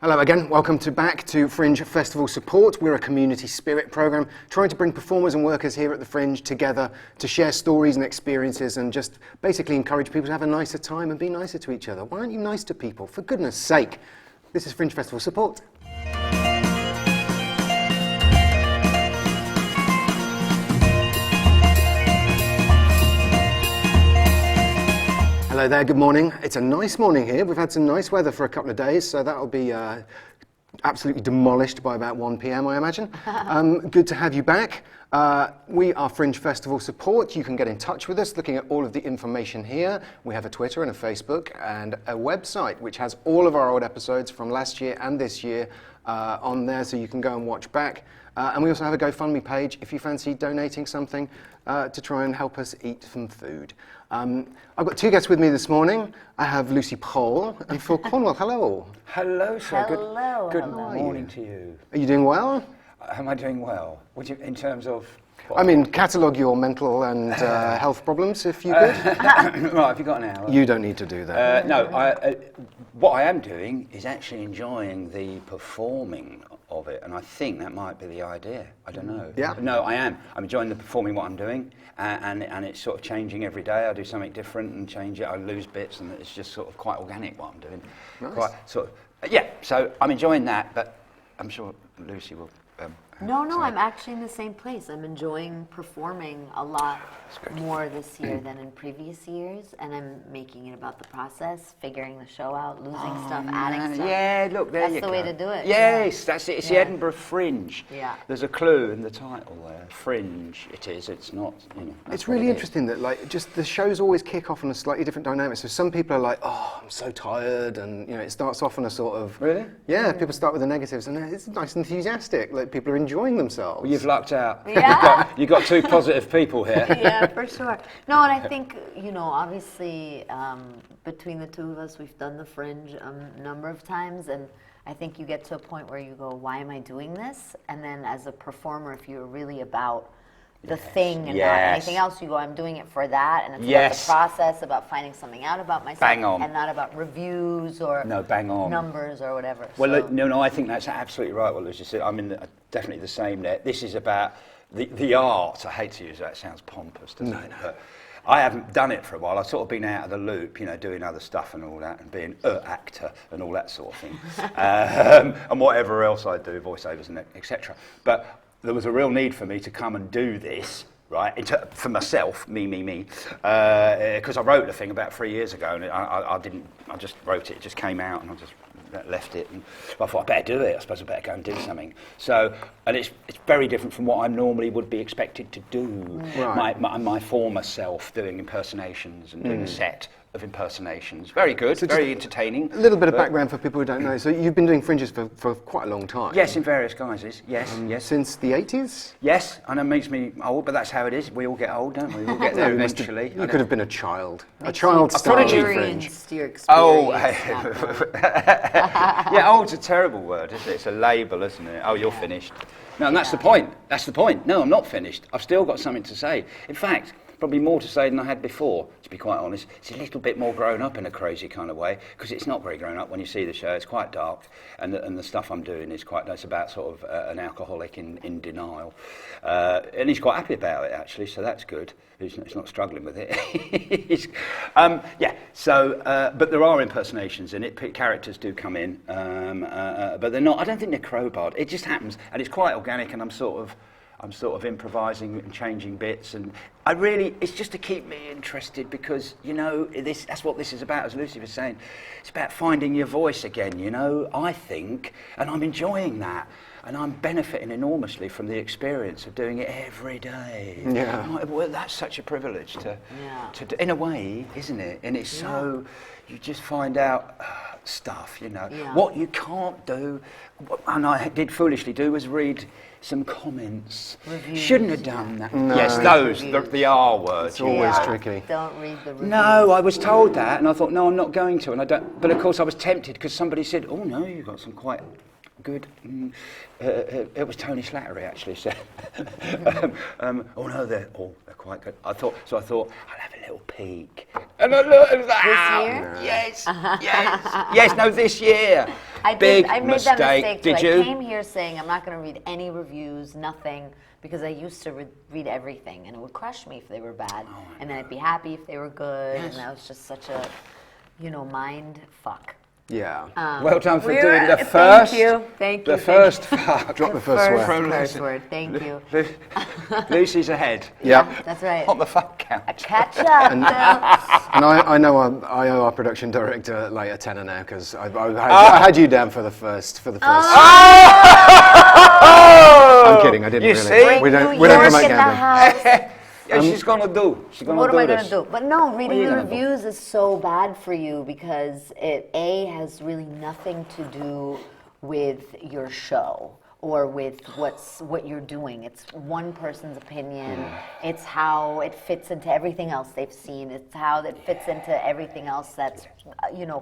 Hello again, welcome back to Fringe Festival Support. We're a community spirit programme trying to bring performers and workers here at the Fringe together to share stories and experiences and just basically encourage people to have a nicer time and be nicer to each other. Why aren't you nice to people? For goodness sake. This is Fringe Festival Support. Hello there, good morning. It's a nice morning here. We've had some nice weather for a couple of days, so that'll be absolutely demolished by about 1 p.m, I imagine. Good to have you back. We are Fringe Festival Support. You can get in touch with us looking at all of the information here. We have a Twitter and a Facebook and a website which has all of our old episodes from last year and this year on there, so you can go and watch back. And we also have a GoFundMe page if you fancy donating something to try and help us eat some food. I've got two guests with me this morning. I have Lucie Pohl and Phil Cornwell. Hello. Hello, sir. Hello. Good Hello. morning to you. Are you doing well? Am I doing well? Would you, in terms of? I mean, catalogue your mental and health problems if you could. Right, have you got an hour? You don't need to do that. No, what I am doing is actually enjoying the performing of it, and I think that might be the idea. I don't know. Yeah. No, I am. I'm enjoying the performing what I'm doing, and it's sort of changing every day. I do something different and change it. I lose bits, and it's just sort of quite organic what I'm doing. Nice. Quite sort of, yeah. So I'm enjoying that, but I'm sure Lucie will. No, I'm actually in the same place. I'm enjoying performing a lot more this year than in previous years, and I'm making it about the process, figuring the show out, losing stuff, adding stuff. Yeah, look, there you go. That's the way to do it. Yes, that's it. It's the Edinburgh Fringe. Yeah. There's a clue in the title there. Fringe, it is. It's not, you know. It's really interesting that, like, just the shows always kick off on a slightly different dynamic. So some people are like, "Oh, I'm so tired," and you know, it starts off on a sort of Really? People start with the negatives, and it's nice and enthusiastic. Like people are enjoying themselves. Well, you've lucked out. Yeah. You've got two positive people here. Yeah, for sure. No, and I think, you know, obviously between the two of us, we've done the Fringe a number of times, and I think you get to a point where you go, why am I doing this? And then as a performer, if you're really about the thing and not anything else, you go, I'm doing it for that, and it's about the process, about finding something out about myself, and not about reviews or numbers or whatever. Well, so. no, I think that's absolutely right what Lucie said. I'm definitely the same there. This is about the art. I hate to use that, it sounds pompous, doesn't it? But I haven't done it for a while. I've sort of been out of the loop, you know, doing other stuff and all that, and being an actor and all that sort of thing. And whatever else I do, voiceovers and etc. But there was a real need for me to come and do this, right, for myself, me, because I wrote the thing about 3 years ago, and I just wrote it just came out, and I just left it, and I thought I better do it. I suppose I better go and do something. So, and it's very different from what I normally would be expected to do. Right. My former self doing impersonations and doing a set of impersonations. Very good, so very entertaining. A little bit of background for people who don't know. So you've been doing Fringes for quite a long time. Yes, in various guises. Yes, yes. Since the 80s? Yes, and it makes me old, but that's how it is. We all get old, don't we? We all get there eventually. You could have been a child. A child starring Fringe. Oh, yeah, old's a terrible word, isn't it? It's a label, isn't it? Oh, you're finished. No, and that's the point. That's the point. No, I'm not finished. I've still got something to say. In fact, probably more to say than I had before, to be quite honest. It's a little bit more grown up in a crazy kind of way, because it's not very grown up when you see the show. It's quite dark, and the stuff I'm doing is it's about sort of an alcoholic in denial. And he's quite happy about it, actually, so that's good. He's not struggling with it. But there are impersonations in it. Characters do come in, but they're not. I don't think they're crowbarred. It just happens, and it's quite organic, and I'm sort of improvising and changing bits, and it's just to keep me interested, because, you know, that's what this is about, as Lucie was saying. It's about finding your voice again, you know, I think, and I'm enjoying that, and I'm benefiting enormously from the experience of doing it every day. Yeah. Well, that's such a privilege to do, in a way, isn't it? And it's so, you just find out stuff, you know. What you can't do, and I did foolishly do, was read some comments. Reviews. Shouldn't have done that. No. Yes, those, the R word. It's always tricky. Don't read the reviews. No, I was told that, and I thought, no, I'm not going to, and I don't. But of course, I was tempted, because somebody said, oh no, you've got some quite good. It was Tony Slattery actually said. Oh no, they're quite good. I thought I'll have a little peek. And I looked at that. This year? Yes. No, this year. I Big made mistake. that mistake too. Did you? I came here saying I'm not going to read any reviews, nothing, because I used to read everything, and it would crush me if they were bad, and then I'd be happy if they were good, and that was just such a, mind fuck. Yeah. Well done for doing the first. Thank you. The first fuck. Drop the first swear. Curse word. Thank you. Lucy's ahead. Yeah. That's right. On the fuck count. Catch up. And I know I owe our production director like a tenner now because I had you down for the first. I'm kidding. I didn't You really. see? We don't New York promote in the gambling. house. Yeah, she's gonna do. What am I going to this. do? But no, reading you the gonna do? reviews is so bad for you because it has really nothing to do with your show or with what you're doing. It's one person's opinion. It's how it fits into everything else they've seen. It's how it fits into everything else that's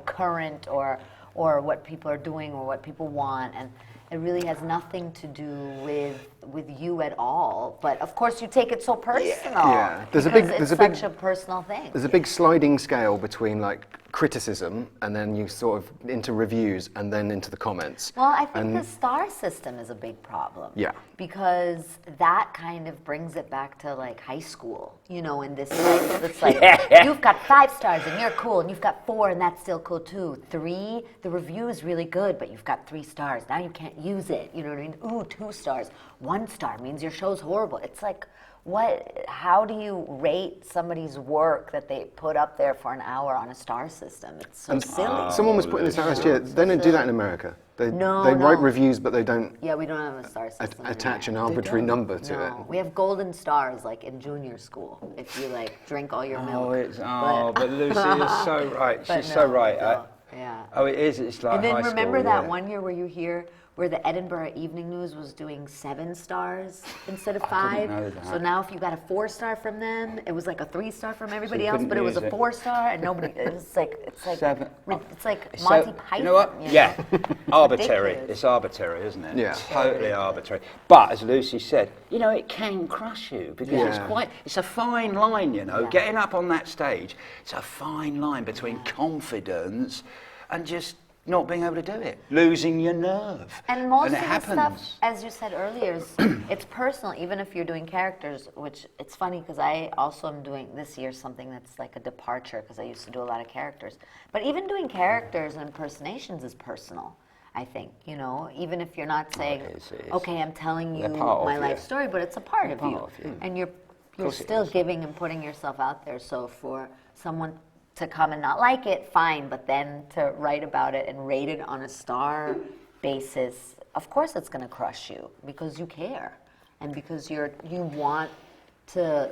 current or what people are doing or what people want, and it really has nothing to do with you at all. But of course, you take it so personal. Yeah. There's It's a big such a personal thing. There's a big sliding scale between like criticism and then you sort of into reviews and then into the comments. Well, I think the star system is a big problem. Yeah. Because that kind of brings it back to like high school, and this it's like you've got 5 stars and you're cool, and you've got 4 and that's still cool too. 3, the review is really good, but you've got 3 stars. Now you can't use it. You know what I mean? Ooh, 2 stars. 1 star means your show's horrible. It's like, how do you rate somebody's work that they put up there for an hour on a star system? It's so silly. Someone was putting this out last year. They don't do that in America. They No. write reviews, but they don't Yeah, we don't have a star system. attach an here. arbitrary number to No, it. we have golden stars like in junior school if you like drink all your milk. But Lucy is so right. But She's no, so right. no, yeah. Oh, it is. It's like And then high remember school, that yeah. one year where you hear where the Edinburgh Evening News was doing 7 stars instead of 5. know that. So now if you got a 4-star from them, it was like a 3-star from everybody you else, couldn't but it was use a it. 4-star, and nobody. It's like 7. it's like It's Monty so- Python. You know what? Yeah. Arbitrary. ridiculous. It's arbitrary, isn't it? Yeah. It's totally arbitrary. But as Lucy said, it can crush you because Yeah. it's a fine line, Yeah. Getting up on that stage, it's a fine line between confidence and just not being able to do it, losing your nerve. And most it of the happens. stuff, as you said earlier, is it's personal, even if you're doing characters, which it's funny because I also am doing this year something that's like a departure because I used to do a lot of characters. But even doing characters and impersonations is personal, I think, even if you're not saying, it is. okay, I'm telling you They're part of my you. life story, but it's a part of Part you. of you. And you're course it still is. giving and putting yourself out there. So for someone to come and not like it, fine, but then to write about it and rate it on a star basis, of course it's going to crush you because you care and because you want to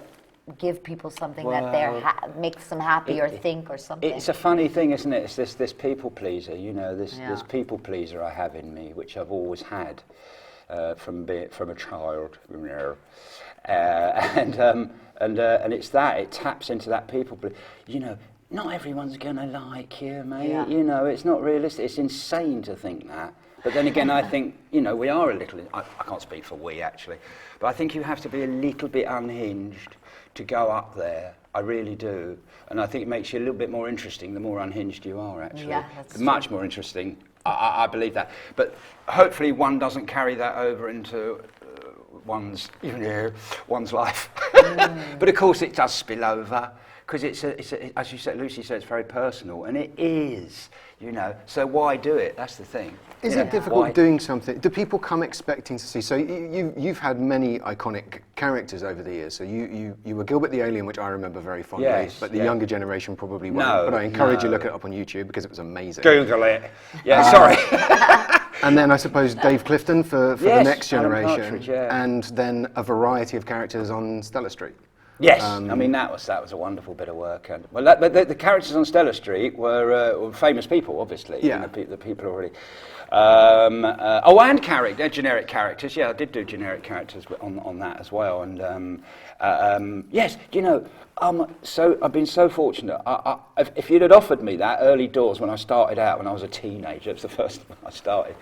give people something that makes them happy or think or something. It's a funny thing, isn't it? It's this people pleaser, this Yeah. people pleaser I have in me, which I've always had from a child, and it's that it taps into that people pleaser. Not everyone's gonna like you, mate. Yeah. It's not realistic. It's insane to think that. But then again, I think we are a little. I can't speak for we actually, but I think you have to be a little bit unhinged to go up there. I really do, and I think it makes you a little bit more interesting the more unhinged you are. Actually, Yeah, that's much more interesting. I believe that, but hopefully one doesn't carry that over into one's life. But of course, it does spill over. Because it's as you said, Lucy said, it's very personal, and it is, So why do it? That's the thing. Is it difficult doing something? Do people come expecting to see? So you've had many iconic characters over the years. So you were Gilbert the Alien, which I remember very fondly, Yes, but the yeah. younger generation probably won't. No, But I encourage you to no. look it up on YouTube because it was amazing. Google it. Yeah, sorry. And then I suppose Dave Clifton for the Yes, next Alan generation, Partridge, yeah. and then a variety of characters on Stella Street. Yes, I mean that was a wonderful bit of work. And well, but the characters on Stella Street were famous people, obviously. Yeah. You know, the people already. And generic characters. Yeah, I did do generic characters on that as well. And yes, you know, so I've been so fortunate. If you'd had offered me that early doors when I started out, when I was a teenager, it was the first time I started,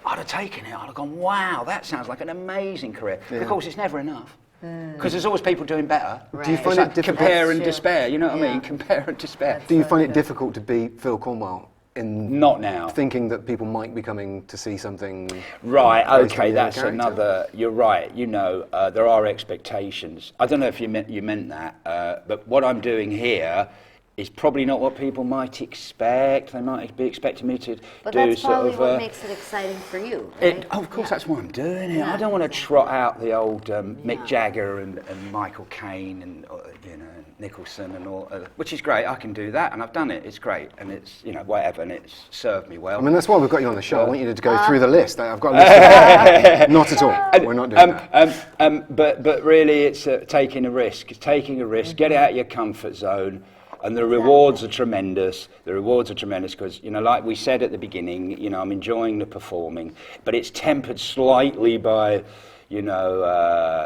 I'd have taken it. I'd have gone, wow, that sounds like an amazing career. Yeah. But of course, it's never enough. Because there's always people doing better. Right. Do you find It's it like difficult? compare and That's true. despair, you know what I Yeah. mean? Compare and despair. Do you so find it good. difficult to be Phil Cornwell in Not now. thinking that people might be coming to see something? Right, based on okay, the other that's character? another, you're right, you know, there are expectations. I don't know if you meant that, but what I'm doing here is probably not what people might expect. They might be expecting me to But do that's sort probably of... what makes it exciting for you, right? of course, Yeah. that's why I'm doing it. Yeah, I don't want to exactly. trot out the old Mick Yeah. Jagger and Michael Caine and you know Nicholson and all, which is great. I can do that, and I've done it. It's great, and it's you know whatever, and it's served me well. I mean, that's why we've got you on the show. I want you to go through the list. I've got a list. Of not at all. We're not doing that. But really, it's taking a risk. It's taking a risk. Get out of your comfort zone. And the rewards are tremendous. The rewards are tremendous because, you know, like we said at the beginning, you know, I'm enjoying the performing, but it's tempered slightly by, you know,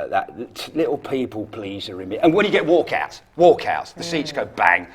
that little people pleaser in me. And when you get walkouts, the seats go bang,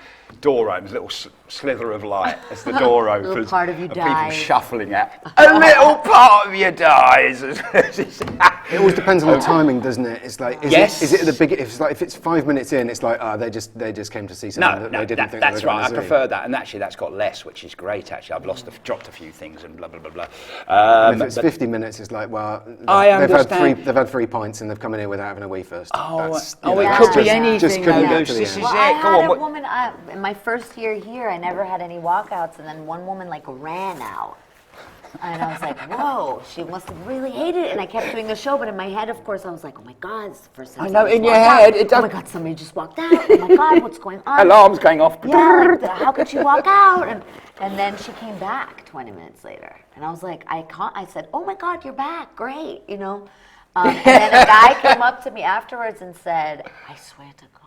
door opens, little slither of light as the door opens. Little part of you people dies. shuffling out. A little part of you dies. It always depends on the timing, doesn't it? It's like, Yes. is it at the big? If it's 5 minutes in, it's like, they just came to see something that they didn't think that's they were right. I going to see. prefer that, and actually, that's got less, which is great. Actually, I've dropped a few things, and blah blah blah blah. And if it's But- 50 minutes, it's like, well, I they've understand. had 3 pints and they've come in here without having a wee first. That's, you know, it Yeah. could be Just anything. couldn't though, get Luce. to the This end. is Well, I it. Go had on. a woman in my first year here. I never had any walkouts, and then one woman like ran out, and I was like, "Whoa!" She must have really hated it. And I kept doing the show, but in my head, of course, I was like, "Oh my God, it's the first time." I know, somebody's in your walked out. head, it Oh my does- God, somebody just walked out. Oh my God, what's going on? Alarms going off. Yeah, like, how could she walk out? And then she came back 20 minutes later, and I was like, I said, "Oh my God, you're back! Great!" You know. And then a guy came up to me afterwards and said, "I swear to God,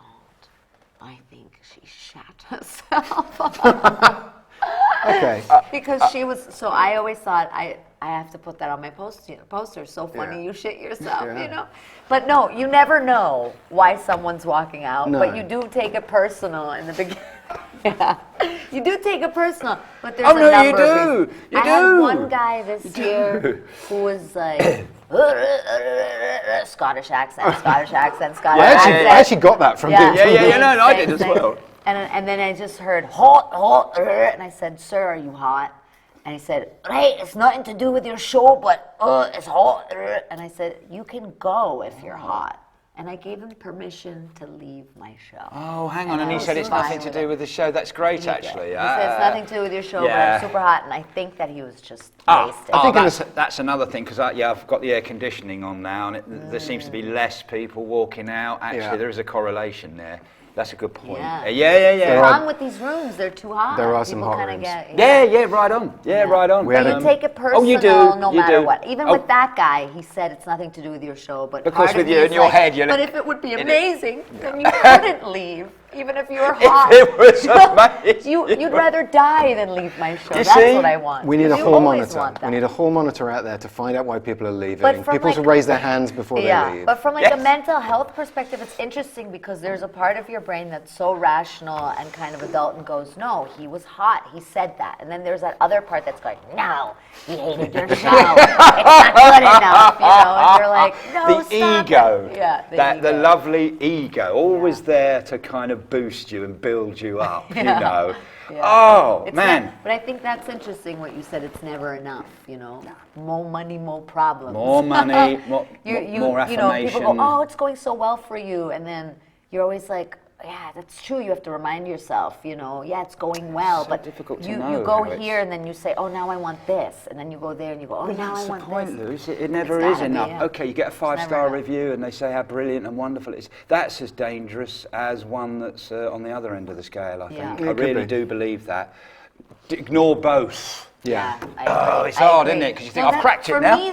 I think she shat herself." Okay. Because she was, so I always thought I have to put that on my poster. So funny Yeah. you shit yourself, Yeah. you know? But no, you never know why someone's walking out, No. but you do take it personal in the beginning. Yeah. You do take it personal, but there's Oh, a no, you number of do. reasons. You I had do. one guy this year who was like, Scottish accent, Scottish accent, Scottish accent. I actually got that from Yeah. doing Yeah, no, I did as Same thing. well. And then I just heard hot, and I said, "Sir, are you hot?" And he said, "Right, it's nothing to do with your show, but it's hot." And I said, "You can go if you're hot." And I gave him permission to leave my show. Oh, hang on. And I he was said it's fine nothing to with do it. with the show. That's great, He actually. said it's nothing to do with your show, but yeah. I'm super hot. And I think that he was just wasted. Oh, that's another thing because I've got the air conditioning on now, and there seems to be less people walking out. Actually, Yeah. there is a correlation there. That's a good point. Yeah. Yeah. What's wrong with these rooms? They're too hot. There are some People hot kinda rooms. Yeah, right on. Yeah, right on. We had But a- you take it personal Oh, you do. no You matter do. what. Even Oh. with that guy, he said it's nothing to do with your show. But Of course, part with me you is in your like, head, you're but like- if it would be it- amazing, then you couldn't leave, even if you were If hot. it was amazing. You'd rather die than leave my show. You That's see? what I want. We need a You hall always monitor. want that. We need a hall monitor out there to find out why people are leaving. But from People to like- raise their hands before they leave. But from like a Yes. mental health perspective, it's interesting because there's a part of your brain that's so rational and kind of adult and goes, "No, he was hot. He said that." And then there's that other part that's going, "No, he hated your show. It's not good enough." You know, and you're like, "No, The stop ego, it." Yeah, the ego. lovely ego, always there to kind of boost you and build you up, you know. Yeah. Oh, It's man. not- but I think that's interesting what you said. It's never enough, you know. More money, more problems. More money, more You affirmation. know, people go, "Oh, it's going so well for you," and then you're always like, "Yeah, that's true." You have to remind yourself, you know, "Yeah, it's going well," So but difficult to you know go how it's- here and then you say, "Oh, now I want this," and then you go there and you go, "Oh, now That's I the want point, this." Luce. It never It's is gotta be, enough. yeah. Okay, you get a It's never 5-star enough. review and they say how brilliant and wonderful it is. That's as dangerous as one that's on the other end of the scale, I Yeah. think. Yeah, I it could really be. do believe that. Ignore both. Yeah. Oh, it's hard, isn't it? Because you think, I've cracked it now. For me,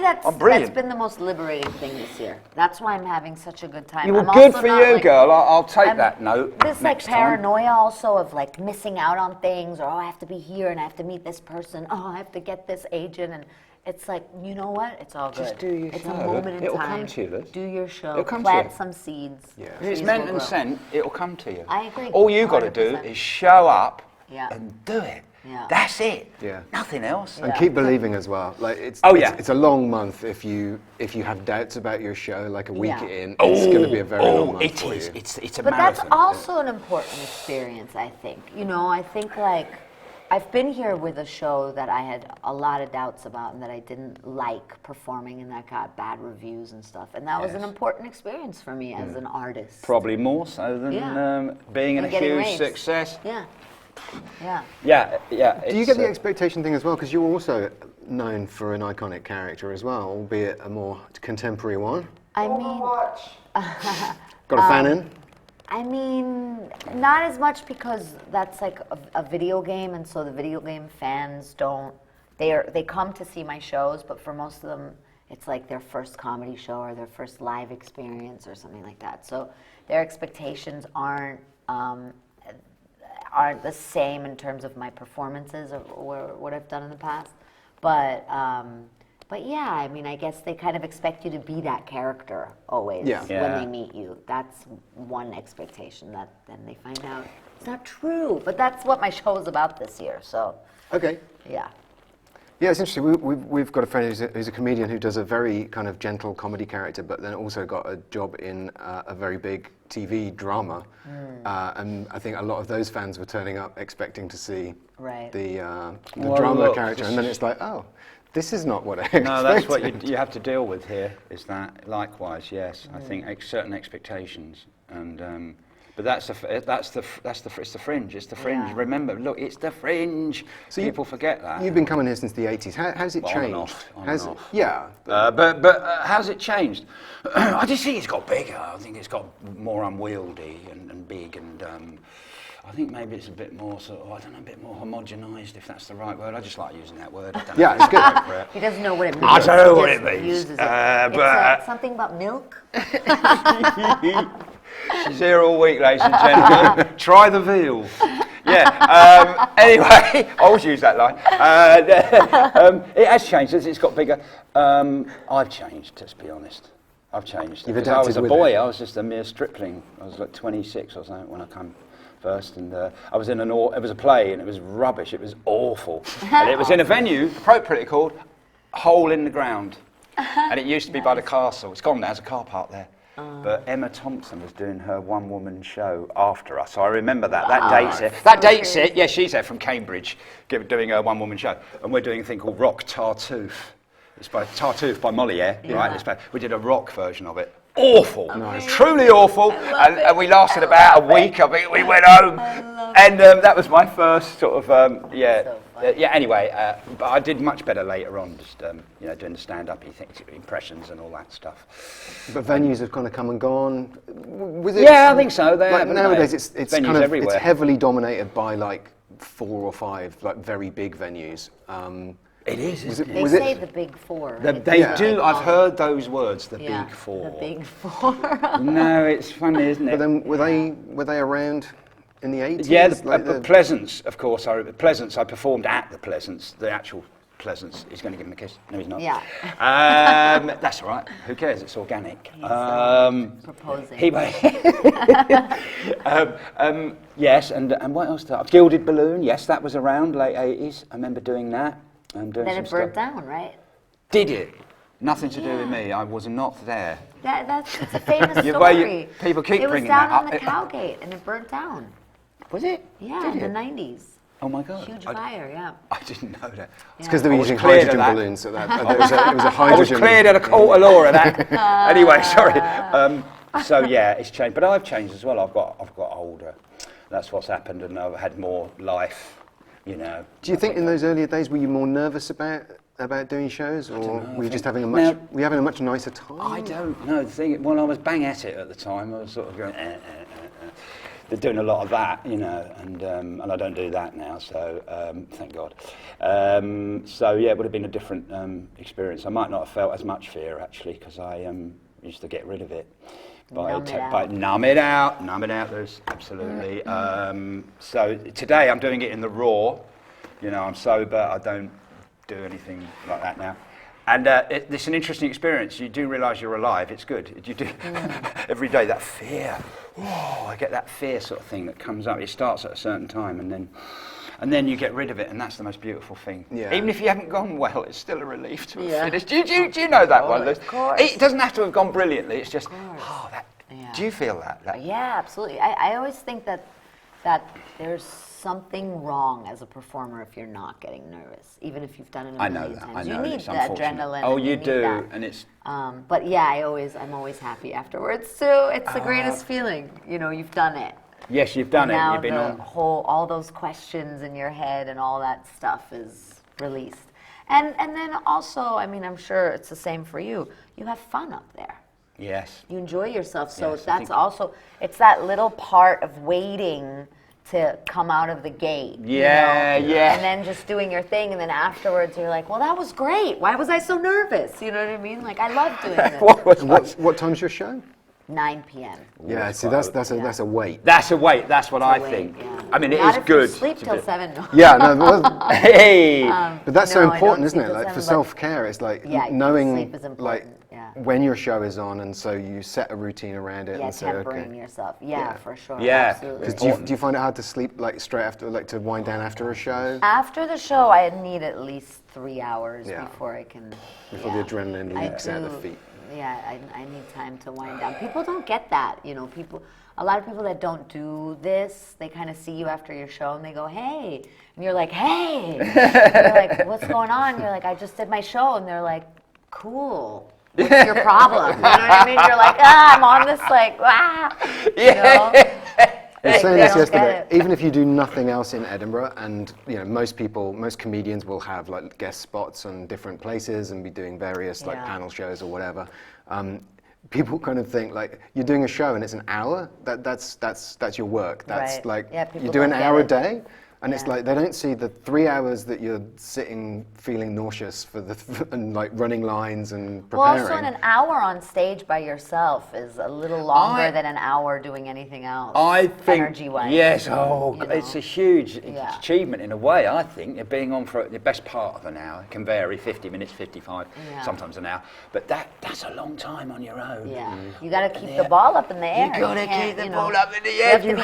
that's been the most liberating thing this year. That's why I'm having such a good time. You were good for you, girl. I'll take that note. This like paranoia also of like missing out on things, or I have to be here and I have to meet this person. Oh, I have to get this agent, and it's like, you know what? It's all good. Just do your It's show. a moment in It'll time. come to you, Liz. Do your show. It'll come Plant to you. some seeds. Yeah. If it's Trees meant will and grow. sent, it'll come to you. I agree. All you got to do 100%. is show up Yeah. and do it. Yeah. That's it. Yeah. Nothing else. And keep believing as well. Like it's a long month if you have doubts about your show, like a week Yeah. in, it's going to be a very long month it for is. you. It's a But marathon. that's also an important experience, I think. You know, I think like I've been here with a show that I had a lot of doubts about and that I didn't like performing and that got bad reviews and stuff. And that was an important experience for me as an artist. Probably more so than Yeah. being And a getting huge raves. success. Yeah. Yeah. Yeah. Do you get the expectation thing as well? Because you're also known for an iconic character as well, albeit a more contemporary one. I mean, Got a fan in? I mean, not as much because that's like a video game, and so the video game fans don't. They come to see my shows, but for most of them, it's like their first comedy show or their first live experience or something like that. So their expectations aren't the same in terms of my performances or what I've done in the past. But yeah, I mean, I guess they kind of expect you to be that character always when they meet you. That's one expectation that then they find out it's not true. But that's what my show is about this year. So Okay. yeah. Yeah, it's interesting. We've got a friend who's a comedian who does a very kind of gentle comedy character, but then also got a job in a very big TV drama. And I think a lot of those fans were turning up expecting to see the drama character, and then it's like, oh, this is not what I expected. No, that's what you have to deal with here. Is that likewise? Yes, I think certain expectations, and but it's the Fringe. It's the Fringe. Yeah. Remember, look, it's the Fringe. So people forget that. You've been coming here since the 80s. How's it changed? On and off. Yeah. But how's it changed? I just think it's got bigger. I think it's got more unwieldy and big, and I think maybe it's a bit more sort of, I don't know, a bit more homogenised, if that's the right word. I just like using that word. I don't know It's good. He doesn't know what it means. I don't know what He it just means. uses it. But It's something about milk. she's here all week, ladies and gentlemen. Try the veal. Yeah. Anyway, I always use that line. It has changed. It's got bigger. I've changed, let's be honest. I've changed. You've Because I was adapted a with boy. it. I was just a mere stripling. I was like 26 or something when I came first, and I was in it was a play, and it was rubbish. It was awful, and it was in a venue appropriately called Hole in the Ground, and it used to be by the castle. It's gone now. There's a car park there. But Emma Thompson was doing her one-woman show after us, so I remember that. That dates it. That dates it. Yeah, she's there from Cambridge, doing her one-woman show, and we're doing a thing called Rock Tartuffe. It's by Tartuffe by Molière, right? We did a rock version of it. Awful, truly awful, and we lasted about a week. I think we went home, and that was my first sort of anyway, but I did much better later on, just doing the stand-up impressions and all that stuff. But venues have kind of come and gone. Was it? Yeah, I think so. They Like haven't nowadays, they? it's Venues kind of everywhere. it's heavily dominated by like 4 or 5 like very big venues. It is. Isn't They it? say the big four. They do. I've heard those words. The Yeah, big four. The big four. No, it's funny, isn't it? But then were they around in the 80s? Yeah, Like Pleasance, of course. I performed at the Pleasance, the actual Pleasance. He's going to give him a kiss. No, he's not. Yeah. That's all right. Who cares? It's organic. Proposing. Yes, and what else? Gilded Balloon. Yes, that was around late 80s. I remember doing that. And doing Then some it burnt stuff. down, right? Did it? Nothing to do with me. I was not there. It's a famous You- story. well, you- people keep bringing that It was down on up. the Cowgate, and it burnt down. Was it? Yeah, Did in the it? 90s. Oh my God. Huge I- fire, yeah. I didn't know that. It's because they were I was using cleared of hydrogen that. balloons, so that it was a I was hydrogen. cleared at a court of law of that. Anyway, sorry. So yeah, it's changed, but I've changed as well. I've got older. That's what's happened, and I've had more life. You know. Do you think in those earlier days were you more nervous about doing shows, or were you just having a much nicer time? I don't know. The thing, well, I was bang at it at the time. I was sort of going. they're doing a lot of that, you know, and I don't do that now, so thank God. So yeah, it would have been a different experience. I might not have felt as much fear actually, because I used to get rid of it. By numb it out, there's absolutely. So today I'm doing it in the raw, you know, I'm sober, I don't do anything like that now. And it's an interesting experience. You do realise you're alive. It's good. You do every day. That fear. Oh, I get that fear sort of thing that comes up. It starts at a certain time, and then you get rid of it, and that's the most beautiful thing. Yeah. Even if you haven't gone well, it's still a relief to have finished. Do you know that one? Of course. It doesn't have to have gone brilliantly. It's just Do you feel that? Yeah, absolutely. I always think that there's something wrong as a performer if you're not getting nervous, even if you've done it a million times. I know. You need the adrenaline. Oh, you do, and it's. But yeah, I'm always happy afterwards too. It's the greatest feeling. You know, you've done it. Yes, you've done it. Now You've been on. All those questions in your head and all that stuff is released. And then also, I mean, I'm sure it's the same for you. You have fun up there. Yes. You enjoy yourself, so Yes, that's also, it's that little part of waiting to come out of the gate. Yeah, you know? yeah. And then just doing your thing, and then afterwards you're like, well, that was great. Why was I so nervous? You know what I mean? Like, I love doing this. What time's your show? 9 p.m. Yeah, see, that's a wait. That's a wait. That's what I think. Yeah. I mean, it Not is if good. You sleep till 7. No. Yeah, no, Hey. but that's so No, I important, don't isn't sleep it? till Like for 7, but- self-care, it's like Yeah, knowing sleep is important, like yeah. when your show is on, and so you set a routine around it Yeah, and say, tempering okay. yourself. Yeah, for sure. Yeah. Absolutely. Because do you find it hard to sleep like straight after, like to wind down after a show? After the show, I need at least 3 hours before I can. Before the adrenaline leaks out the do. feet. Yeah, I need time to wind down. People don't get that, you know. A lot of people that don't do this, they kind of see you after your show and they go, "Hey," and you're like, "Hey," and you're like, "What's going on?" You're like, "I just did my show," and they're like, "Cool. What's your problem?" You know what I mean? You're like, I'm on this like, you know. I was saying They this don't yesterday. get it. Even if you do nothing else in Edinburgh, and you know, most comedians will have like guest spots on different places and be doing various like panel shows or whatever. People kind of think like you're doing a show and it's an hour. That's your work. That's like you do an hour a day. And it's like they don't see the 3 hours that you're sitting feeling nauseous and like running lines and preparing. Well, also an hour on stage by yourself is a little longer than an hour doing anything else. I think, energy-wise. yes, know? it's a huge achievement in a way, I think. Being on for the best part of an hour. It can vary, 50 minutes, 55, sometimes an hour. But that's a long time on your own. Yeah, you got to keep the ball up in the air. You got to keep the ball up in the You air. have to be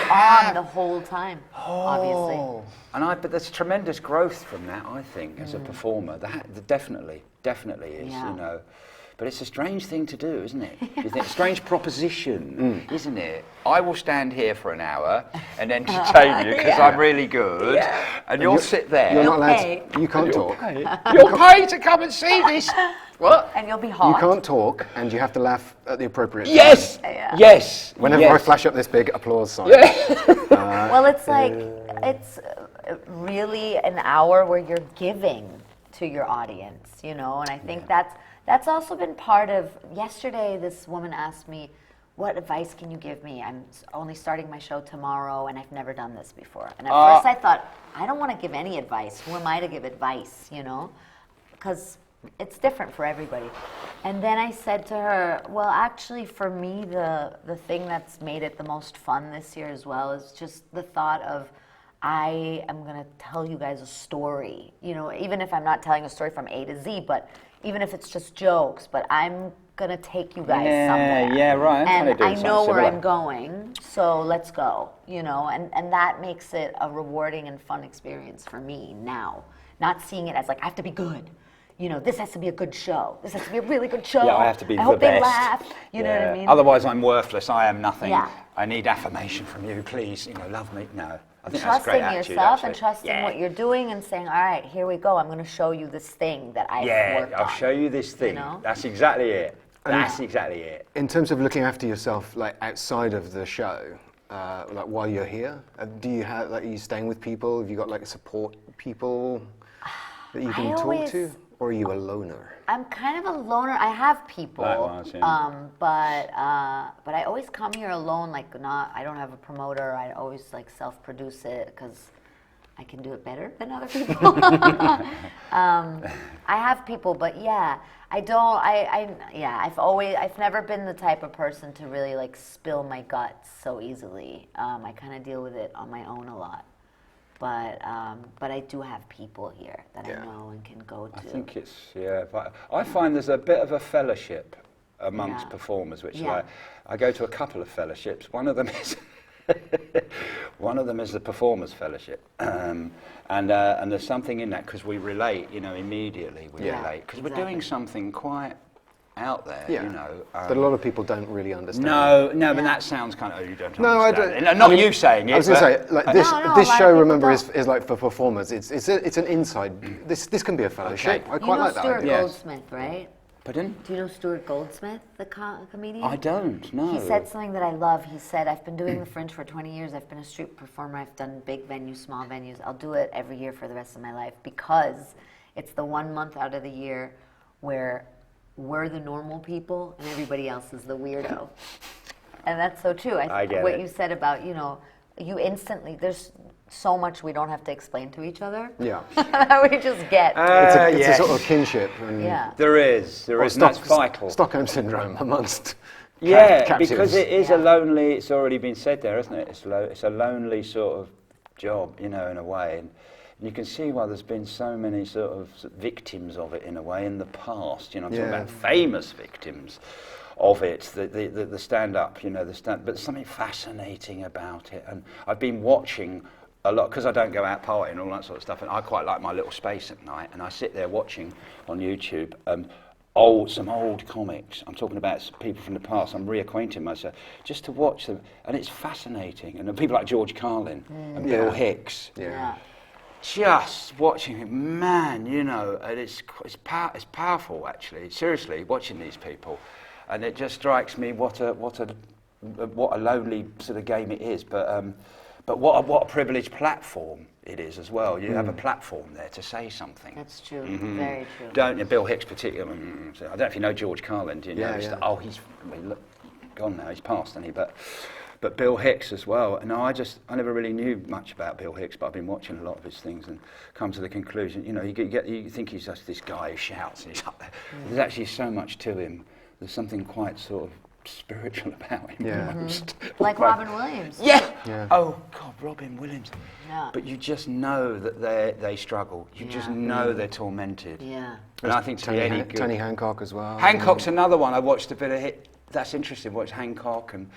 on the whole time, obviously. But there's tremendous growth from that, I think, as a performer. That definitely is, you know. But it's a strange thing to do, isn't it? You think, strange proposition, isn't it? I will stand here for an hour and entertain you because I'm really good, and you'll sit there. You're not allowed to, you can't talk. You'll pay to come and see this. What? And you'll be hot. You can't talk, and you have to laugh at the appropriate time. Yes! Yes! Whenever I flash up this big applause sign. Well, it's like, it's really an hour where you're giving to your audience, you know, and I think that's also been part of, yesterday this woman asked me, what advice can you give me? I'm only starting my show tomorrow and I've never done this before. And at first I thought, I don't want to give any advice. Who am I to give advice, you know? Because it's different for everybody. And then I said to her, well, actually for me, the thing that's made it the most fun this year as well is just the thought of, I am going to tell you guys a story, you know, even if I'm not telling a story from A to Z, but even if it's just jokes, but I'm going to take you guys somewhere. Yeah, right. And I know where I'm going, so let's go, you know, and that makes it a rewarding and fun experience for me now. Not seeing it as like, I have to be good. You know, this has to be a good show. This has to be a really good show. Yeah, I have to be the best. I hope they laugh. You know what I mean? Otherwise, I'm worthless. I am nothing. Yeah. I need affirmation from you. Please, you know, love me. No. I think that's a great Trusting attitude, yourself actually. and trusting what you're doing and saying, all right, here we go. I'm going to show you this thing that I've worked on. I'll show you this thing. You know? That's exactly it. That's exactly it. In terms of looking after yourself, like outside of the show, like while you're here, do you have, like, are you staying with people? Have you got like support people that you can talk to? Or are you a loner? I'm kind of a loner. I have people, Likewise, yeah. but I always come here alone. Like, I don't have a promoter. I always like self-produce it because I can do it better than other people. I have people, but yeah, I don't. I've never been the type of person to really like spill my guts so easily. I kind of deal with it on my own a lot. But I do have people here that I know and can go to. I think it's, but I find there's a bit of a fellowship amongst performers, which I go to a couple of fellowships. One of them is the Performers Fellowship, and there's something in that because we relate, immediately we relate because we're doing something quite out there, that a lot of people don't really understand. No, but that sounds kind of, you don't No, understand. I don't. Not you saying it. I was going to say, like this a show, lot of remember, people is like for performers. It's an inside. This can be a fellowship. Okay. I quite like that Stuart idea. Goldsmith, right? Pardon? Do you know Stuart Goldsmith, the comedian? I don't, no. He said something that I love. He said, I've been doing the Fringe for 20 years. I've been a street performer. I've done big venues, small venues. I'll do it every year for the rest of my life because it's the 1 month out of the year where we're the normal people and everybody else is the weirdo. And that's so true. I get what it. you said about, you instantly, there's so much we don't have to explain to each other. Yeah. We just get. It's a sort of kinship. And There is, and that's vital. Stockholm syndrome amongst. Because captives. it is a lonely. It's already been said there, isn't it? It's a lonely sort of job, in a way, and you can see why there's been so many sort of victims of it in a way in the past. I'm talking about famous victims of it. The stand-up, but there's something fascinating about it, and I've been watching a lot because I don't go out partying and all that sort of stuff, and I quite like my little space at night, and I sit there watching on YouTube. Some old comics. I'm talking about people from the past. I'm reacquainting myself just to watch them, and it's fascinating. And people like George Carlin and Bill Hicks. Yeah. Just watching it, man, and it's powerful actually. Seriously, watching these people, and it just strikes me what a lonely sort of game it is. But what a privileged platform it is as well. You have a platform there to say something. That's true. Very true. Don't you? Bill Hicks particularly. I don't know if you know George Carlin. Do you know? He's gone now. He's passed, hasn't he? But Bill Hicks as well. And I never really knew much about Bill Hicks, but I've been watching a lot of his things and come to the conclusion. You think he's just this guy who shouts and he's up there. There's actually so much to him. There's something quite sort of spiritual about him almost. Like Robin Williams. Yeah. Oh God, Robin Williams. Yeah. But you just know that they struggle. You just know they're tormented. Yeah. And I think to be any good. Tony Hancock as well. Hancock's another one. I watched a bit of it. That's interesting. Watched Hancock and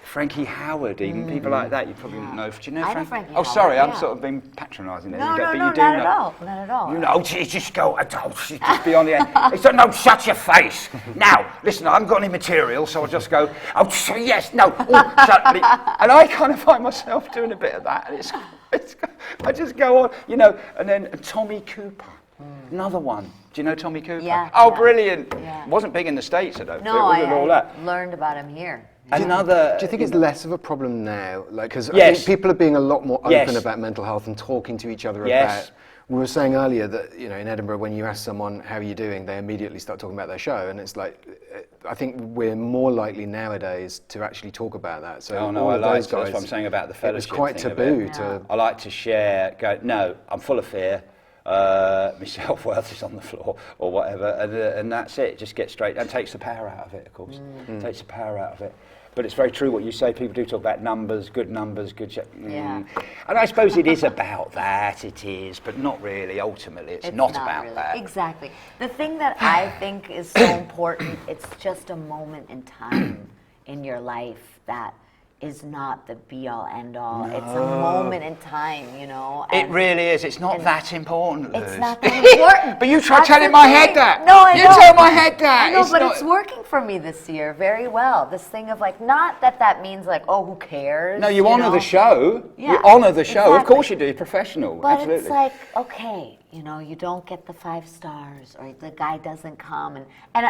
Frankie Howard, even people like that. You probably wouldn't know. Do you know I know Frankie? Frankie Oh, sorry, Howard, I'm sort of being patronising there. No, but you do not know. at all. Not at all. You know, just go. Just be on the end. He said, "No, shut your face." Now, listen, I haven't got any material, so I'll just go. Oh, yes, no. Shut. And I kind of find myself doing a bit of that, and it's I just go on, And then Tommy Cooper, another one. Do you know Tommy Cooper? Yeah. Oh, brilliant. Yeah. Wasn't big in the States, I don't think. No, Was it all that? I learned about him here. Do you think it's less of a problem now? Because I Yes. think people are being a lot more open Yes. about mental health and talking to each other Yes. about. We were saying earlier that in Edinburgh, when you ask someone how are you doing, they immediately start talking about their show, and it's like I think we're more likely nowadays to actually talk about that. So Oh no, all I of like those it. guys, That's what I'm saying about the it was fellowship. quite thing of taboo it. to. I like to share. Go, no, I'm full of fear. My self-worth is on the floor, or whatever, and that's it. Just get straight and takes the power out of it. Of course, takes the power out of it. But it's very true what you say. People do talk about numbers, good Yeah. And I suppose it is about that. It is, but not really. Ultimately, it's not about really. that. Exactly. The thing that I think is so important, it's just a moment in time in your life that is not the be-all, end-all. No. It's a moment in time, It and really is. It's not that important, it's Luz. not that important. But you try That's telling the my thing. head that. No, I you know. tell my head that. I know, but not... it's working for me this year very well. This thing of not that means who cares? No, you honour the show. Yeah, You honour the show. Of exactly. course you do. You're professional. But Absolutely. it's like, okay, you don't get the 5 stars, or the guy doesn't come. And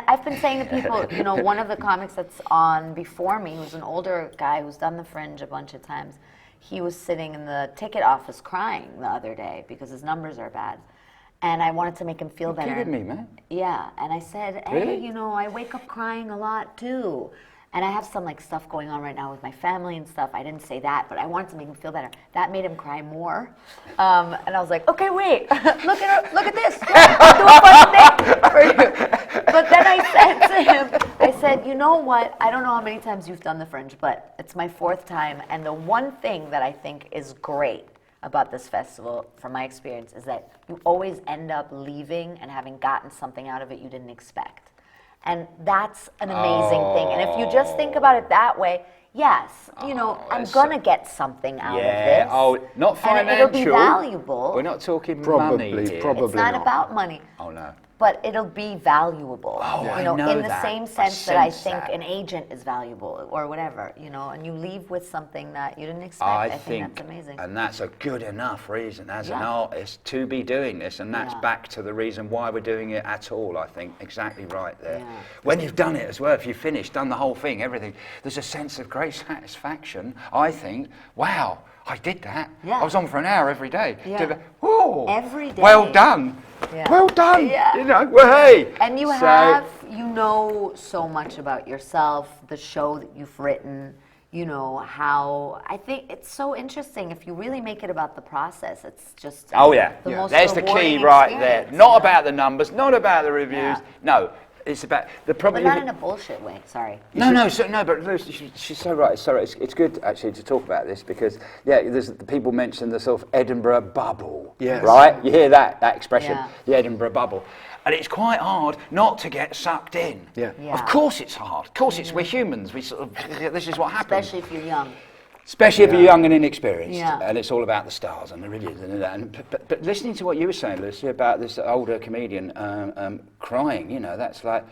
I've been saying to people, one of the comics that's on before me, who's an older guy who's done the Fringe a bunch of times, he was sitting in the ticket office crying the other day because his numbers are bad. And I wanted to make him feel better. You're kidding me, man. Yeah, and I said, hey, Really? you know, I wake up crying a lot too. And I have some like stuff going on right now with my family and stuff. I didn't say that, but I wanted to make him feel better. That made him cry more. And I was like, okay, wait, look at this. I'll do a fun thing for you. But then I said to him, I said, you know what? I don't know how many times you've done the Fringe, but it's my 4th time. And the one thing that I think is great about this festival, from my experience, is that you always end up leaving and having gotten something out of it you didn't expect. And that's an amazing thing. And if you just think about it that way, yes, you know, I'm going to get something out of this. Yeah, not financial. And it'll be valuable. We're not talking Probably, money here. probably. It's not not. about money. Oh, no. But it'll be valuable. Oh, I you know, know in the that. same I sense that I sense think that. an agent is valuable or whatever, you know, and you leave with something that you didn't expect. I think think, that's amazing. and that's a good enough reason as an Yeah. artist to be doing this, and that's Yeah. back to the reason why we're doing it at all, I think. Exactly right there. Yeah. When you've done it as well, if you've finished, done the whole thing, everything, there's a sense of great satisfaction, I think. Wow, I did that. Yeah. I was on for an hour every day. Yeah. Whoa, Every day. well done. Yeah. Well done. Yeah. You know, well, hey. And you you know so much about yourself, the show that you've written, you know, how, I think it's so interesting. If you really make it about the process, it's just Oh, yeah. the most There's the rewarding key right there. experience, Not you know? about the numbers, not about the reviews. Yeah. No, it's about the problem. But not in a bullshit way, sorry. But Lucy, she's so right. So it's good actually to talk about this because there's the people mention the sort of Edinburgh bubble, Yes. right? You hear that expression, Yeah. the Edinburgh bubble, and it's quite hard not to get sucked in. Yeah. Yeah. Of course it's hard. Of course we're humans. We sort of this is what happens. Especially if you're young. Especially if you're young and inexperienced, Yeah. and it's all about the stars and the reviews and that. But listening to what you were saying, Lucy, about this older comedian crying, you know, that's like,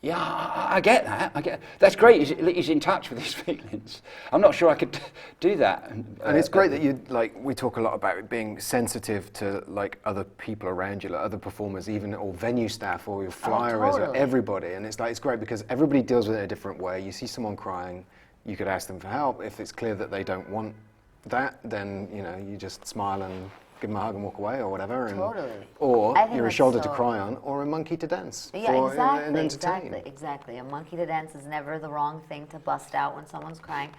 yeah, I get that. That's great. He's in touch with his feelings. I'm not sure I could do that. And it's great that we talk a lot about it being sensitive to like other people around you, like other performers, even or venue staff or your flyers or totally. everybody. And it's like it's great because everybody deals with it a different way. You see someone crying, you could ask them for help. If it's clear that they don't want that, then you know you just smile and give them a hug and walk away or whatever. And, Totally. Or I think you're a that's shoulder to so- cry on, or a monkey to dance. Yeah, for, and exactly. entertain. Exactly. A monkey to dance is never the wrong thing to bust out when someone's crying.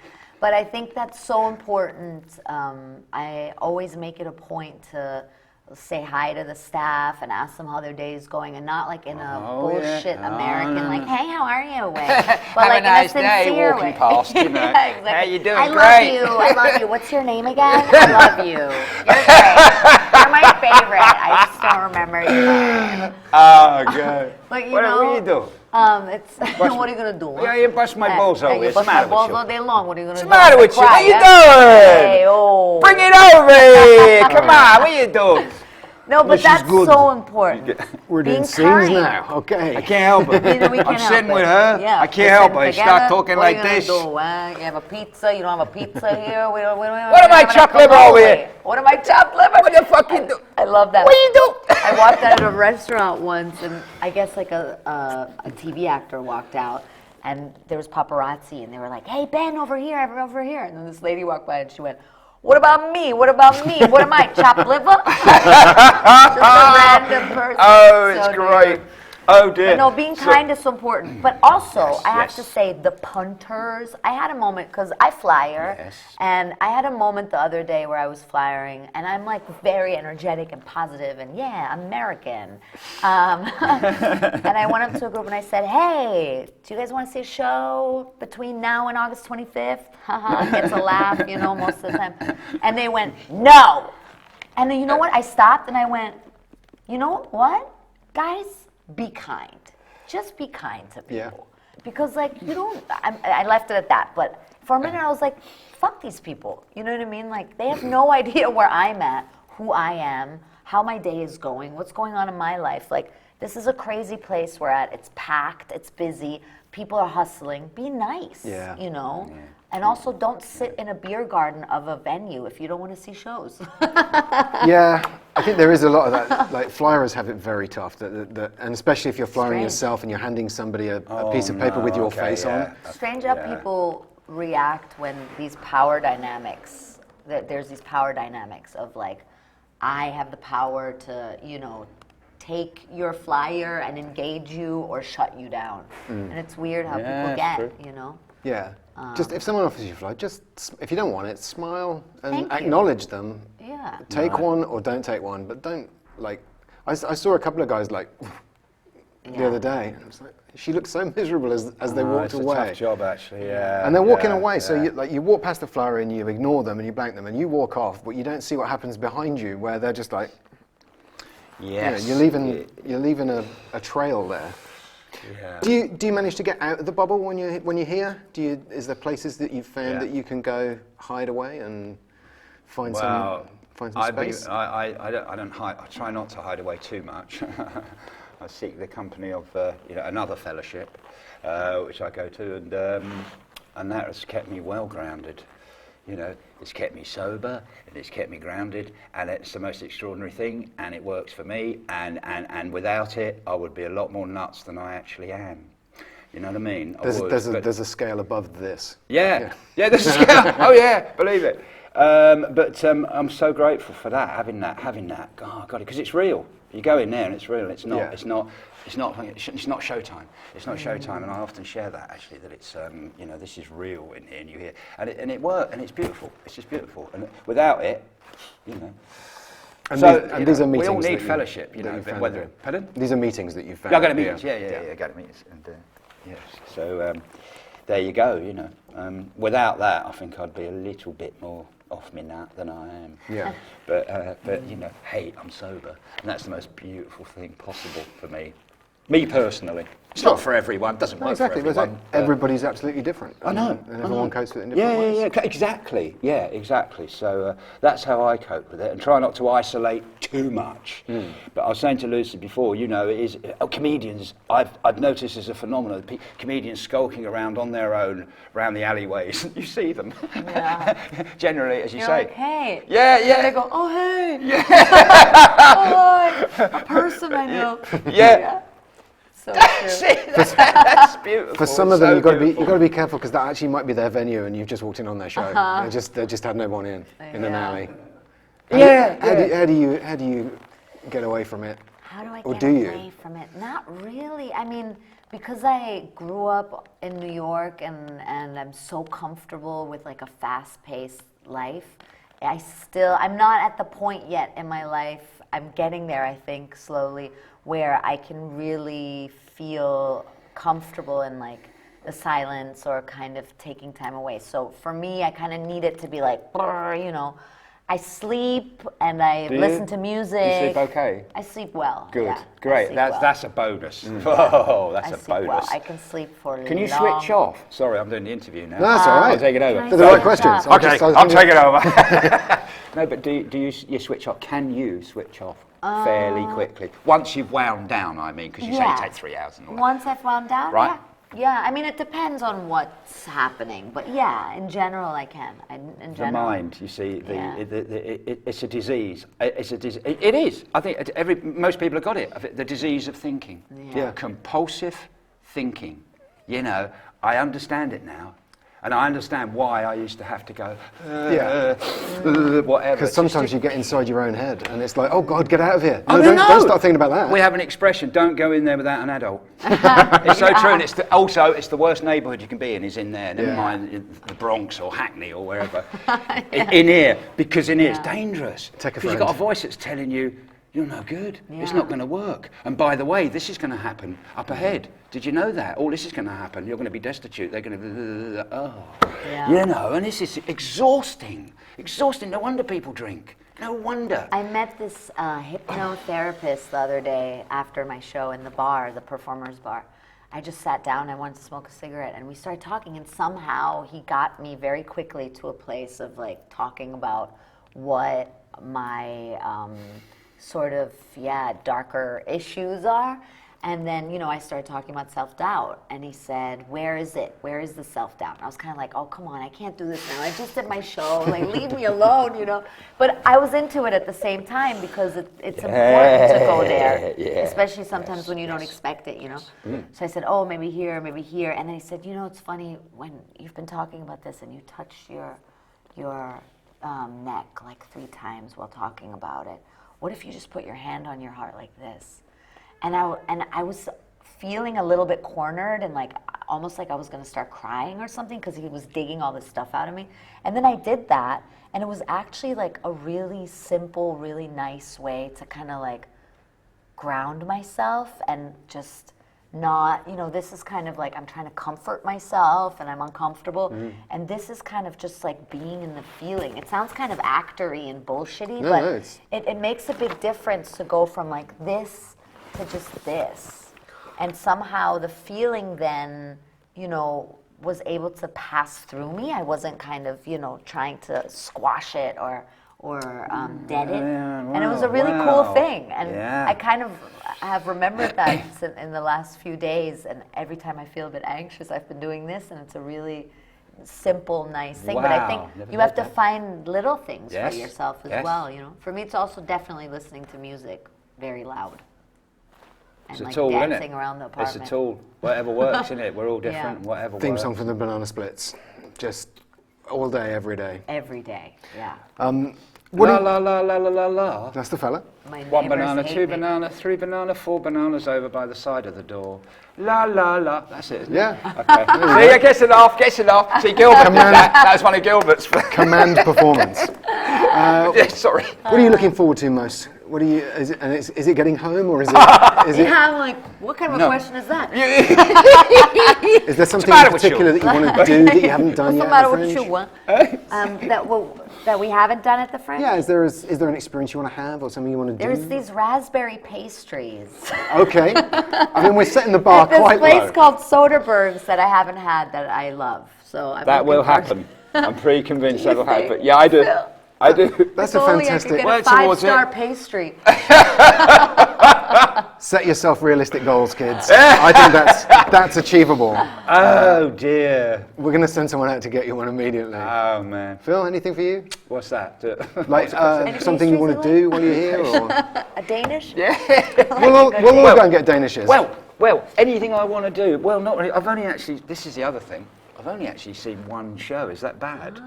But I think that's so important. I always make it a point to say hi to the staff and ask them how their day is going, and not like in a bullshit American, like, hey, how are you way, but Have like a nice in a day sincere walking way. past, you know. Yeah, exactly. How you doing? I Great. love you. What's your name again? I love you. You're great. You're my favorite. I just don't remember your name. Oh, God. But you What know, do you do? It's what are you gonna do? Yeah, you bust my balls over. You What's bust the my matter balls with you? all day long. What are you gonna do? What's the matter with you? Cry, What you yeah? doing? Hey, oh. Bring it over here. Come on, what you doing? No, but This is that's good. so important. We're doing Being scenes kind. now. Okay. I can't help it. You know, we I'm can't help sitting it. with her. Yeah, I we're can't help sitting it. I together. start talking What are like you gonna this. do, You have a pizza? You don't have a pizza here? We don't What am I, have a chopped liver over here? What am I, chopped liver? What the fuck you do? I love that. What you do? I walked out of a restaurant once, and I guess like a TV actor walked out, and there was paparazzi, and they were like, "Hey, Ben, over here, over here." And then this lady walked by, and she went, "What about me? What about me? What am I, chopped liver?" Just a random person. Oh, it's So great. weird. Oh, dear. But no, being kind is so important. But also, I have yes. to say, the punters. I had a moment, because I flyer, Yes. and I had a moment the other day where I was flyering, and I'm like very energetic and positive, and yeah, American. And I went up to a group and I said, "Hey, do you guys want to see a show between now and August 25th? Haha, gets a laugh, you know, most of the time." And they went, "No." And then you know what? I stopped and I went, "You know what, guys? Be kind. Just be kind to people." Yeah. Because, like, you don't, I left it at that. But for a minute, I was like, fuck these people. You know what I mean? Like, they have no idea where I'm at, who I am, how my day is going, what's going on in my life. Like, this is a crazy place we're at. It's packed. It's busy. People are hustling. Be nice, Yeah. you know? And also, don't sit in a beer garden of a venue if you don't want to see shows. Yeah, I think there is a lot of that. Like flyers have it very tough, and especially if you're flying Strange. yourself and you're handing somebody a piece of paper with your face on. Strange how people react when these power dynamics, there's these power dynamics of like, I have the power to, you know, take your flyer and engage you or shut you down. And it's weird how people get, true. you know. Yeah. Just if someone offers you a flyer, if you don't want it, smile and Thank you. acknowledge them. Yeah. Take one or don't take one, but don't like. I saw a couple of guys like the other day, and I was like, she looked so miserable as they walked away. It's a tough job, actually. Yeah. And they're walking yeah, away, so yeah. you walk past the flyer and you ignore them and you blank them and you walk off, but you don't see what happens behind you, where they're just like, Yes. you're leaving a trail there. Yeah. Do you manage to get out of the bubble when you're here? Is there places that you've found that you can go hide away and find some space? I don't hide. I try not to hide away too much. I seek the company of another fellowship, which I go to, and that has kept me well grounded. You know, it's kept me sober and it's kept me grounded, and it's the most extraordinary thing, and it works for me. And without it, I would be a lot more nuts than I actually am. You know what I mean? There's a scale above this. Yeah, there's a scale. Oh yeah, believe it. But I'm so grateful for that, having that. Oh God, because it's real. You go in there and it's real. It's not. Yeah. It's not showtime. It's not showtime, and I often share that actually. That it's this is real in here, and you hear, and it works, and it's beautiful. It's just beautiful, and without it, you know. And these are meetings. We all need that fellowship, you that know. you found Whether it. pardon? These are meetings that you found. Yeah, I go to meetings. Yeah. I go to meetings, and yes. So there you go. You know, without that, I think I'd be a little bit more off me nut than I am. Yeah. But you know, hey, I'm sober, and that's the most beautiful thing possible for me. Me personally. It's not for everyone. Doesn't work Exactly. for everyone. Everybody's absolutely different. I know. And everyone copes with it in different ways. Yeah, exactly. Yeah, exactly. So that's how I cope with it, and try not to isolate too much. But I was saying to Lucie before, you know, comedians. I've noticed as a phenomenon, comedians skulking around on their own around the alleyways. You see them. Yeah. Generally, as you You're say. like, hey. Yeah. And they go, oh hey. Yeah. Oh hi. A person I know. Yeah. So true. See, that's beautiful. For some of them, you've got to be careful, because that actually might be their venue, and you've just walked in on their show. They just had no one in an alley. How do you get away from it? How do I Or get do you? away from it? Not really. I mean, because I grew up in New York and I'm so comfortable with like a fast-paced life, I'm not at the point yet in my life, I'm getting there, I think, slowly, where I can really feel comfortable in like the silence or kind of taking time away. So for me, I kind of need it to be like, brr, you know, I sleep and I listen to music. You sleep okay? I sleep well. Good, yeah, great. That's a bonus. Oh, that's I a sleep bonus. well. I can sleep for Can you long. switch off? Sorry, I'm doing the interview now. No, that's all right. I'll take it over. Can I They're the right switch questions. up? Okay, I'll take it over. No, but do you switch off? Can you switch off fairly quickly? Once you've wound down, I mean, because you say you take 3 hours and all that. Once I've wound down, Right. Yeah, I mean, it depends on what's happening. But yeah, in general, I can. The mind, you see, Yeah. it's a disease. It's a disease. It is. I think most people have got it. The disease of thinking. Yeah. Compulsive thinking. You know, I understand it now. And I understand why I used to have to go, whatever. Because sometimes you get inside your own head, and it's like, oh God, get out of here. I No, don't don't know. start thinking about that. We have an expression, don't go in there without an adult. It's so true, and it's the worst neighbourhood you can be in is in there, never mind the Bronx or Hackney or wherever. In here, because in here it's dangerous. Take a Because you've got a friend. voice that's telling you, you're no good. It's not going to work. And by the way, this is going to happen up ahead. Did you know that? All this is going to happen. You're going to be destitute. They're going to, you know, and this is exhausting. Exhausting. No wonder people drink. No wonder. I met this hypnotherapist the other day after my show in the bar, the performer's bar. I just sat down, I wanted to smoke a cigarette, and we started talking, and somehow he got me very quickly to a place of like talking about what my sort of, darker issues are. And then, you know, I started talking about self-doubt, and he said, where is it? Where is the self-doubt? And I was kind of like, oh, come on, I can't do this now. I just did my show, like, leave me alone, you know. But I was into it at the same time because it's important to go there, especially sometimes when you don't expect it, you know. So I said, oh, maybe here, and then he said, you know, it's funny when you've been talking about this and you touch your neck like 3 times while talking about it. What if you just put your hand on your heart like this? and I was feeling a little bit cornered and like almost like I was going to start crying or something because he was digging all this stuff out of me. And then I did that, and it was actually like a really simple, really nice way to kind of like ground myself and just not, this is kind of like I'm trying to comfort myself and I'm uncomfortable. And this is kind of just like being in the feeling. It sounds kind of actory and bullshitty, but it makes a big difference to go from like this to just this. And somehow the feeling then, was able to pass through me. I wasn't kind of, trying to squash it or dead it. And it was a really cool thing. And I kind of have remembered that in the last few days. And every time I feel a bit anxious, I've been doing this, and it's a really simple, nice thing. But I think you have to find little things for yourself as well. For me, it's also definitely listening to music very loud. And it's a like tool, isn't dancing it? around the apartment. It's a tool. Whatever works, isn't it? We're all different. Whatever Theme works. song from the Banana Splits. Just all day, every day. Every day, yeah. La la la la la la la. That's the fella. My One neighbors banana, hate two me. banana, three banana, four bananas over by the side of the door. La la la. That's it. Isn't Yeah. It? Okay. See, gets it off. See, Gilbert did that. That was one of Gilbert's. Command performance. Yeah, sorry. What are you looking forward to most? What are you? Is it getting home, or is it? Yeah, I'm like, what kind of a question is that? Is there something matter in with you? particular that you want to do that you haven't done What's yet? the matter at with Fringe? you? That we haven't done at the Fringe? Yeah, is there an experience you want to have or something you want to do? There's these raspberry pastries. Okay. I mean, we're setting the bar At this quite place low. called Soderbergh's that I haven't had that I love. So I'm That looking will forward- happen. I'm pretty convinced that'll think? happen. Yeah, I do. Phil? I do. That's If a only fantastic. I Work could get a towards it. 5-star pastry. Set yourself realistic goals, kids. I think that's achievable. Oh dear. We're going to send someone out to get you one immediately. Oh man. Phil, anything for you? What's that? Like Any something you want to pastries you do while you're here? Or? A Danish? Yeah. We'll all go and get Danishes. Well, anything I want to do. Well, not really. I've only actually. This is the other thing. I've only actually seen one show. Is that bad?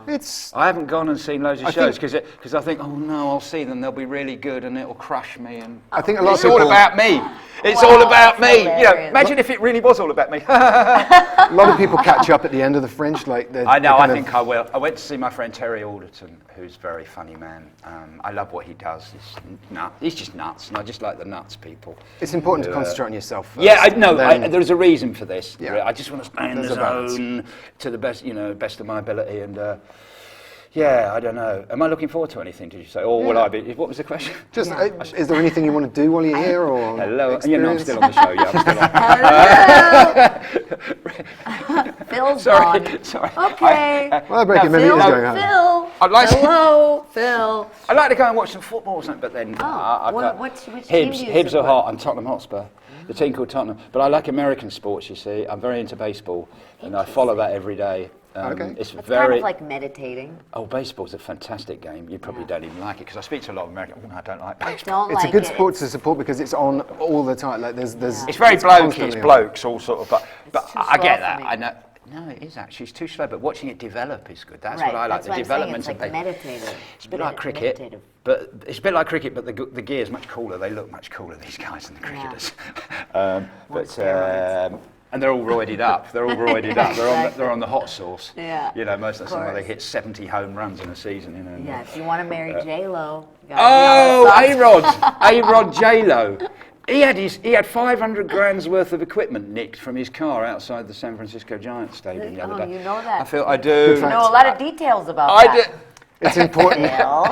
it's I haven't gone and seen loads of I shows think- because I think, oh no, I'll see them. They'll be really good and it'll crush me. And I think a lot of it's people. all about me. It's Wow, all about that's me. hilarious. Imagine if it really was all about me. A lot of people catch up at the end of the Fringe, like I know. I think I will. I went to see my friend Terry Alderton, who's a very funny man. I love what he does. He's just nuts, and I just like the nuts people. it's important to who, concentrate on yourself first. Yeah, I know. and then- There's a reason for this. Yeah. I just want to stay in There's the a balance. zone to the best, best of my ability. And yeah, I don't know. Am I looking forward to anything? Did you say, or will I be? What was the question? Just, is there anything you want to do while you're here, or Hello. I'm experience? still on the show. Yeah, I'm still on. Phil's Sorry. gone. Sorry. Okay. Well, I reckon maybe Phil, he's going home. Phil. I'd like to- Hello, Phil. I'd like to go and watch some football or something, but then Which team do you Hibs are support? hot. I'm Tottenham Hotspur. The team called Tottenham. But I like American sports, you see. I'm very into baseball, and I follow that every day. Okay. It's kind of like meditating. Oh, baseball's a fantastic game. You probably don't even like it, because I speak to a lot of Americans. Oh, no, I don't like baseball. Don't It's like a good it. sport to support because it's on all the time. Like there's It's very blokey, it's constantly on. blokes, all sort of, but too I get slow that. for me. I know. No, it is actually. It's too slow, but watching it develop is good. That's Right, what I like. that's The what I'm saying, development it's like of baseball. meditative. It's a bit like cricket, Meditative. but it's a bit like cricket, but the gear's much cooler. They look much cooler, these guys, than the cricketers. steroids. And they're all roided up. They're all roided up. They're on the hot sauce. Yeah, Most of the time they course. hit 70 home runs in a season. and, Yeah, if you want to marry J-Lo. you gotta be Oh, on the side. A-Rod J-Lo. He had 500 grand's worth of equipment nicked from his car outside the San Francisco Giants stadium the other Oh, day. you know that. I do. You know a lot of details about I that. did. It's important. Phil.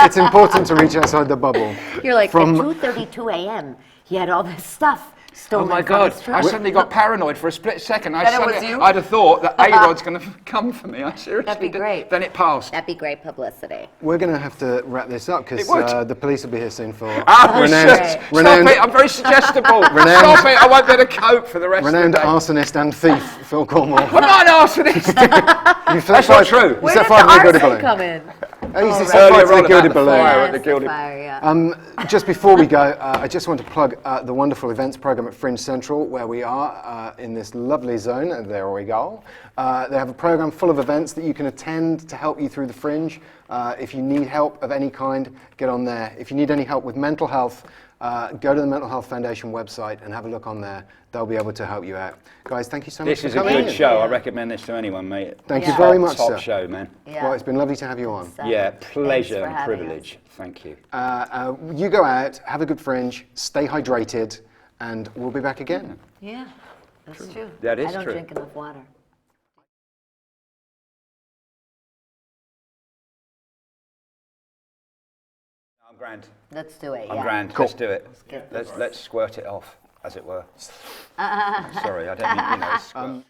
It's important to reach outside the bubble. You're like, From- at 2:32 a.m., he had all this stuff Oh stolen my from God! his I truck. suddenly got paranoid for a split second. That it was you? I'd have thought that A-Rod's going to come for me. I seriously That'd be did. great. Then it passed. That'd be great publicity. We're going to have to wrap this up because It would. the police will be here soon for Oh, renowned, Stop renowned, it! I'm very suggestible. Renowned- Stop it! I won't be able to cope for the rest renowned of the day. arsonist and thief, Phil Cornwell. I'm not an arsonist. You set That's not fire- true. You Where set did fire the to the gilded arson balloon. come in? Oh, you set Earlier fire to on the about gilded the balloon. fire. Yes, the the gilded- fire, yeah. Just before we go, I just want to plug the wonderful events program at Fringe Central, where we are in this lovely zone. And there we go. They have a program full of events that you can attend to help you through the Fringe. If you need help of any kind, get on there. If you need any help with mental health, go to the Mental Health Foundation website and have a look on there. They'll be able to help you out. Guys, thank you so much This for is a coming good in. show. I recommend this to anyone, mate. Thank you Yeah. very much, Top sir. show, man. Yeah. Well, it's been lovely to have you on. Yeah, Thanks pleasure for and having privilege. Thank you. You go out, have a good Fringe, stay hydrated, and we'll be back again. Yeah, that's true. That is I don't true. drink enough water. I'm grand. Let's do it. I'm yeah. grand. Let's do it. get Let's squirt it off, as it were. Sorry, I don't mean, squirt.